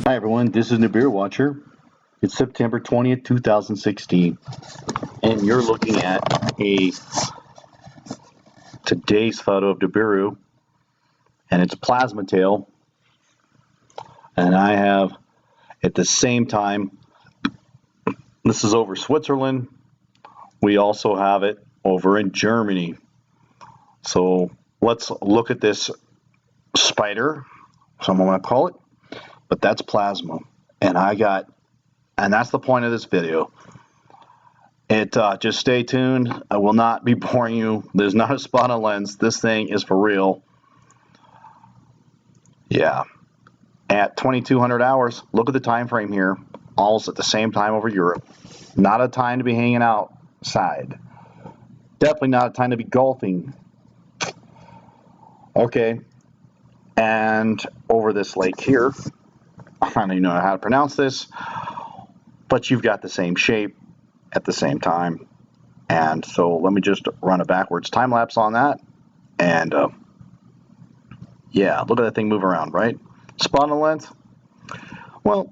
Hi everyone, this is Nibiru Watcher. It's September 20th, 2016, and you're looking at today's photo of Nibiru, and it's a plasma tail. And I have, at the same time, this is over Switzerland. We also have it over in Germany. So let's look at this spider, someone want to call it, but that's plasma. And that's the point of this video. Just stay tuned. I will not be boring you. There's not a spot on lens. This thing is for real. Yeah. At 2200 hours, look at the time frame here. Almost at the same time over Europe. Not a time to be hanging outside. Definitely not a time to be golfing. Okay. And over this lake here, I don't even know how to pronounce this, but you've got the same shape at the same time. And so let me just run a backwards time lapse on that. And yeah, look at that thing move around, right? Spot on length. Well,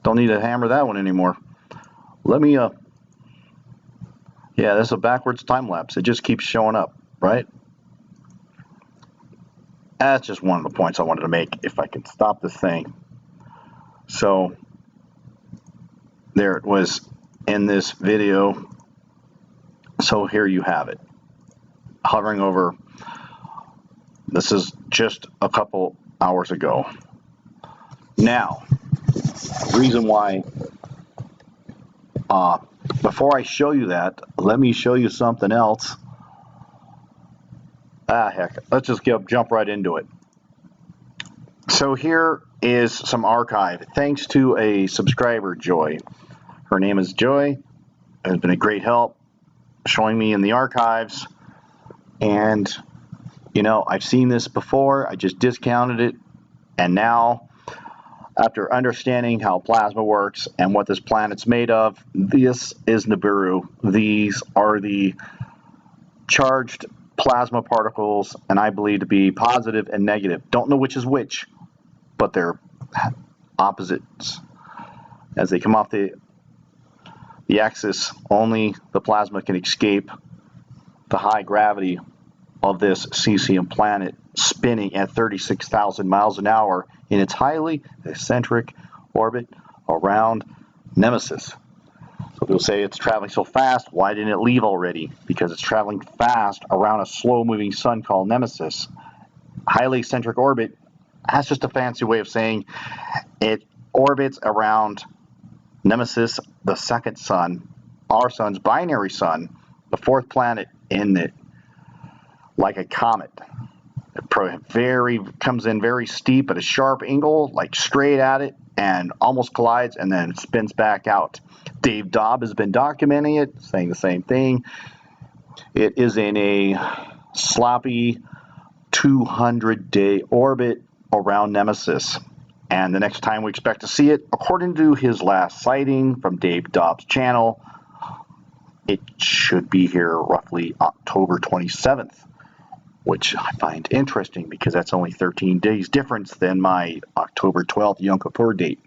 don't need to hammer that one anymore. Let me yeah, this is a backwards time lapse. It just keeps showing up, right? That's just one of the points I wanted to make. If I can stop this thing. So there it was in this video. So here you have it, hovering over. This is just a couple hours ago. Now, reason why, before I show you that, let me show you something else. Heck, let's just jump right into it. So here is some archive, thanks to a subscriber, Joy. Her name is Joy. It has been a great help showing me in the archives. And, you know, I've seen this before. I just discounted it. And now, after understanding how plasma works and what this planet's made of, this is Nibiru. These are the charged plasma particles, and I believe to be positive and negative. Don't know which is which, but they're opposites. As they come off the axis, only the plasma can escape the high gravity of this cesium planet spinning at 36,000 miles an hour in its highly eccentric orbit around Nemesis. So people say it's traveling so fast, why didn't it leave already? Because it's traveling fast around a slow-moving sun called Nemesis. Highly eccentric orbit, that's just a fancy way of saying it orbits around Nemesis, the second sun, our sun's binary sun, the fourth planet in it, like a comet. It comes in very steep at a sharp angle, like straight at it, and almost collides and then spins back out. Dave Dobb has been documenting it, saying the same thing. It is in a sloppy 200-day orbit around Nemesis. And the next time we expect to see it, according to his last sighting from Dave Dobb's channel, it should be here roughly October 27th, which I find interesting because that's only 13 days difference than my October 12th Yom Kippur date.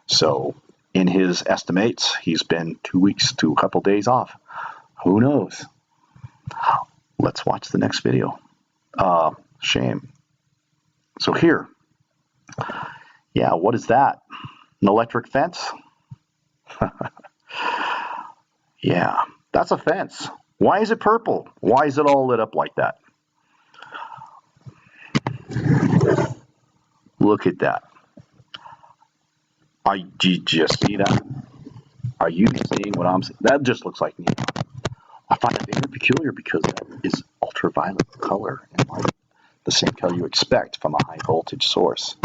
So in his estimates, he's been 2 weeks to a couple days off. Who knows? Let's watch the next video. Shame. So here. Yeah, what is that? An electric fence? Yeah, that's a fence. Why is it purple? Why is it all lit up like that? Look at that. Did you see that? Are you seeing what I'm seeing? That just looks like neon. I find it very peculiar because that is ultraviolet color and light, the same color you expect from a high voltage source.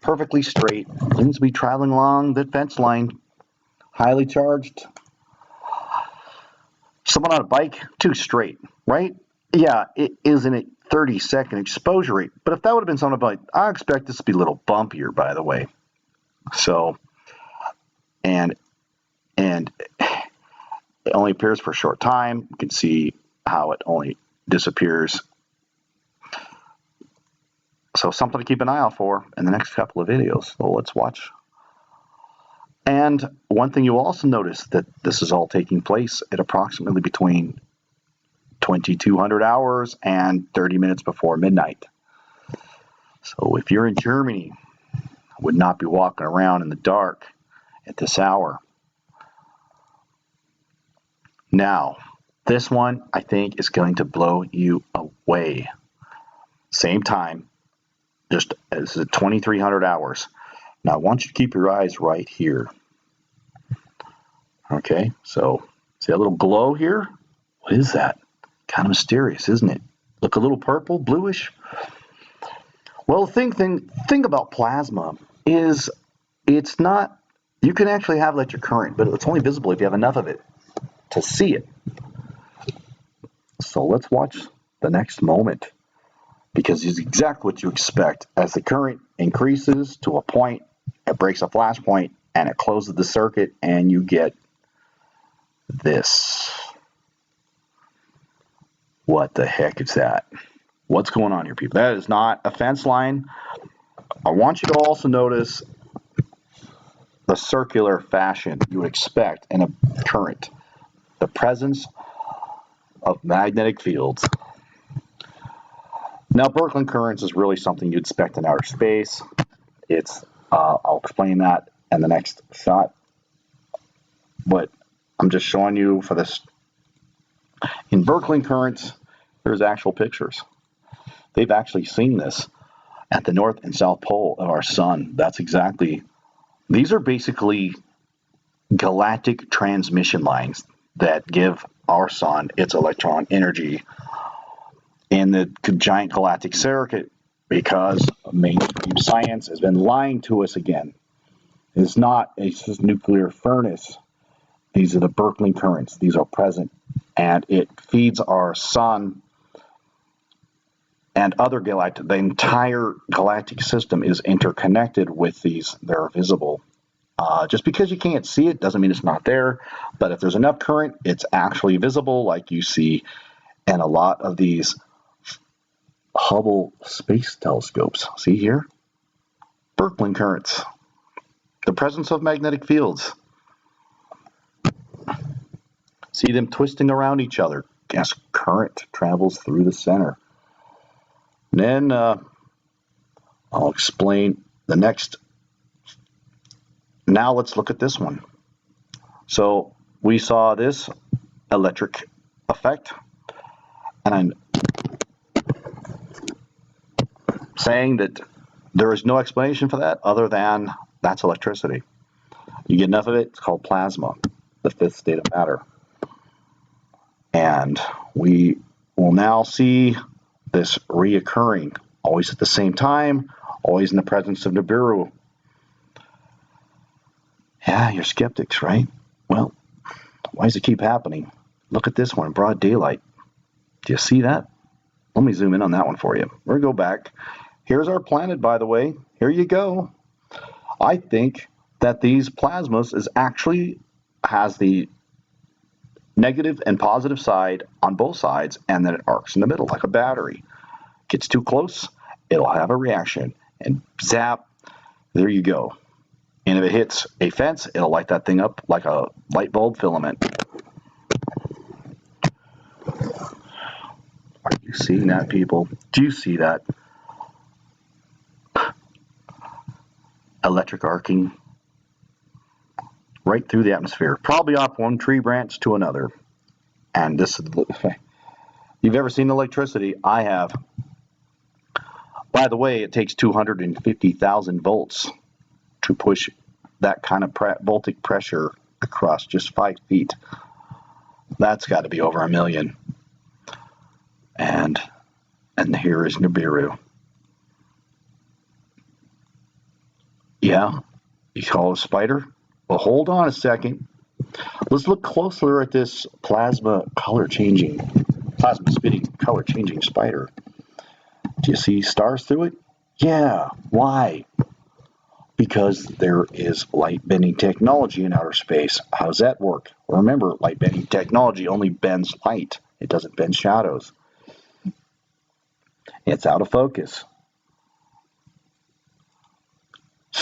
Perfectly straight, seems to be traveling along the fence line, highly charged. Someone on a bike, too straight, right? Yeah, it isn't a 30-second exposure rate, but if that would have been someone on a bike, I expect this to be a little bumpier, by the way. So, and it only appears for a short time. You can see how it only disappears. So something to keep an eye out for in the next couple of videos. So let's watch. And one thing you'll also notice that this is all taking place at approximately between 2200 hours and 30 minutes before midnight. So if you're in Germany, I would not be walking around in the dark at this hour. Now, this one I think is going to blow you away. Same time, just as 2300 hours. Now I want you to keep your eyes right here. Okay, so see a little glow here? What is that? Kind of mysterious, isn't it? Look a little purple, bluish. Well, the thing about plasma is it's not, you can actually have electric current, but it's only visible if you have enough of it to see it. So let's watch the next moment, because it's exactly what you expect. As the current increases to a point, it breaks a flash point and it closes the circuit, and you get this. What the heck is that? What's going on here, people? That is not a fence line. I want you to also notice the circular fashion you would expect in a current. The presence of magnetic fields. Now, Birkeland currents is really something you'd expect in outer space. It's, I'll explain that in the next shot. But I'm just showing you for this. In Birkeland currents, there's actual pictures. They've actually seen this at the North and South Pole of our sun. That's exactly, these are basically galactic transmission lines that give our sun its electron energy in the giant galactic circuit, because mainstream science has been lying to us again. It's not a nuclear furnace. These are the Birkeland currents. These are present, and it feeds our sun and other galactic. The entire galactic system is interconnected with these. They're visible. Just because you can't see it doesn't mean it's not there. But if there's enough current, it's actually visible, like you see in a lot of these Hubble space telescopes. See here? Birkeland currents. The presence of magnetic fields. See them twisting around each other as current travels through the center. And then I'll explain the next. Now let's look at this one. So we saw this electric effect, and I'm saying that there is no explanation for that other than that's electricity. You get enough of it, it's called plasma, the fifth state of matter. And we will now see this reoccurring, always at the same time, always in the presence of Nibiru. Yeah, you're skeptics, right? Well, why does it keep happening? Look at this one, broad daylight. Do you see that? Let me zoom in on that one for you. We're going to go back. Here's our planet, by the way. Here you go. I think that these plasmas is actually has the negative and positive side on both sides, and then it arcs in the middle like a battery. Gets too close, it'll have a reaction, and zap, there you go. And if it hits a fence, it'll light that thing up like a light bulb filament. Are you seeing that, people? Do you see that? Electric arcing right through the atmosphere, probably off one tree branch to another. And this is, you've ever seen electricity? I have. By the way, it takes 250,000 volts to push that kind of voltic pressure across just 5 feet. That's got to be over 1 million. And here is Nibiru. Yeah, you call it a spider? Well, hold on a second. Let's look closer at this plasma spitting color changing spider. Do you see stars through it? Yeah. Why? Because there is light bending technology in outer space. How does that work? Well, remember, light bending technology only bends light. It doesn't bend shadows. It's out of focus.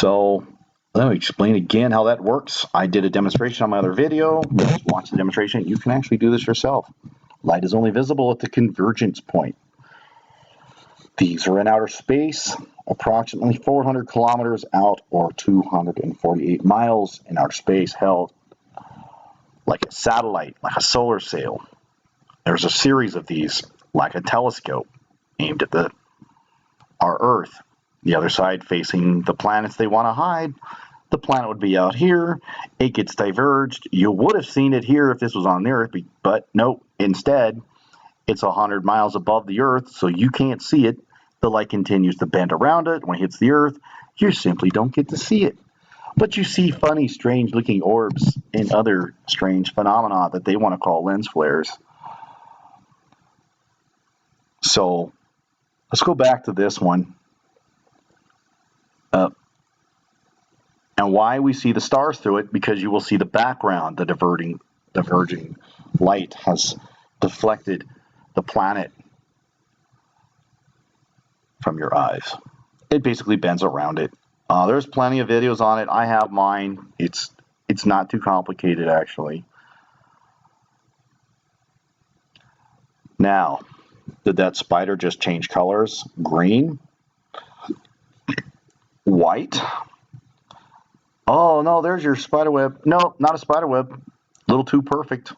So let me explain again how that works. I did a demonstration on my other video. Just watch the demonstration. You can actually do this yourself. Light is only visible at the convergence point. These are in outer space, approximately 400 kilometers out or 248 miles in outer space, held like a satellite, like a solar sail. There's a series of these, like a telescope, aimed at our Earth. The other side facing the planets they want to hide. The planet would be out here. It gets diverged. You would have seen it here if this was on the Earth, but nope. Instead, it's 100 miles above the Earth, so you can't see it. The light continues to bend around it. When it hits the Earth, you simply don't get to see it. But you see funny, strange-looking orbs and other strange phenomena that they want to call lens flares. So let's go back to this one. And why we see the stars through it, because you will see the background, the diverging light has deflected the planet from your eyes. It basically bends around it. There's plenty of videos on it. I have mine. It's not too complicated, actually. Now, did that spider just change colors? Green? White? Oh, no, there's your spider web. No, not a spider web. A little too perfect.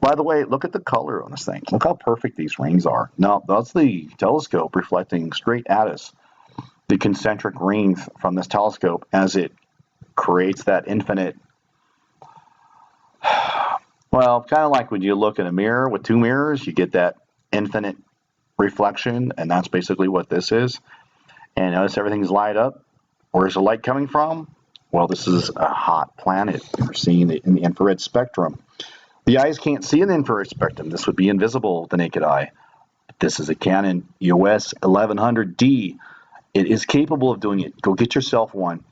By the way, look at the color on this thing. Look how perfect these rings are. No, that's the telescope reflecting straight at us. The concentric rings from this telescope as it creates that infinite. Well, kind of like when you look in a mirror with two mirrors, you get that infinite reflection, and that's basically what this is. And notice everything's light up. Where's the light coming from? Well, this is a hot planet. We're seeing it in the infrared spectrum. The eyes can't see in the infrared spectrum. This would be invisible with the naked eye. This is a Canon EOS 1100D. It is capable of doing it. Go get yourself one.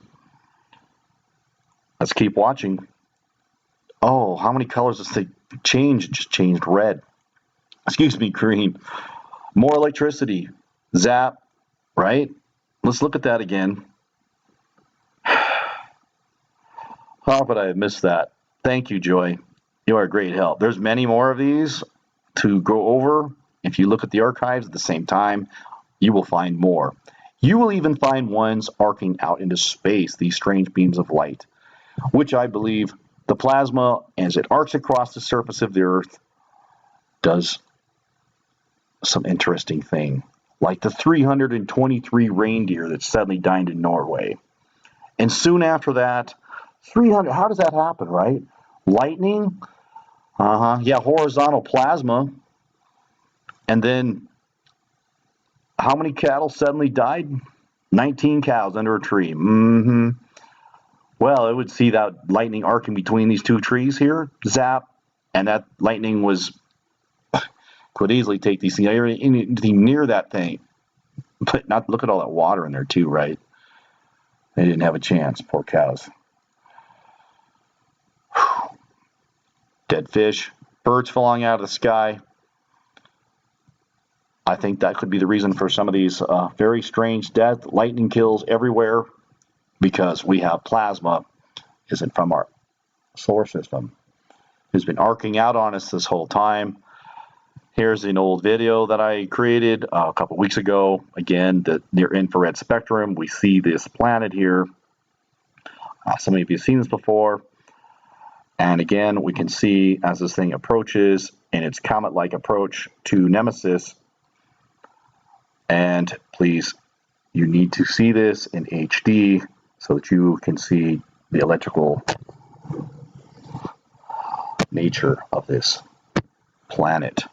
Let's keep watching. Oh, how many colors does it change? It just changed red. Excuse me, green. More electricity. Zap. Right? Let's look at that again. How could I have missed that? Thank you, Joy. You are a great help. There's many more of these to go over. If you look at the archives at the same time, you will find more. You will even find ones arcing out into space, these strange beams of light, which I believe the plasma, as it arcs across the surface of the Earth, does some interesting thing, like the 323 reindeer that suddenly died in Norway. And soon after that, 300, how does that happen, right? Lightning, yeah, horizontal plasma, and then how many cattle suddenly died? 19 cows under a tree. Well, it would see that lightning arcing between these two trees here, zap, and that lightning could easily take these things anything near that thing. But not look at all that water in there too, right? They didn't have a chance, poor cows. Dead fish, birds falling out of the sky. I think that could be the reason for some of these very strange death. Lightning kills everywhere because we have plasma, isn't from our solar system, who's been arcing out on us this whole time. Here's an old video that I created a couple weeks ago. Again, the near infrared spectrum. We see this planet here. Some of you have seen this before. And again, we can see as this thing approaches in its comet-like approach to Nemesis. And please, you need to see this in HD so that you can see the electrical nature of this planet.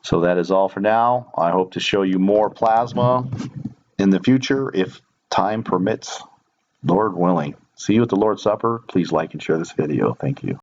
So that is all for now. I hope to show you more plasma in the future if time permits, Lord willing. See you at the Lord's Supper. Please like and share this video. Thank you.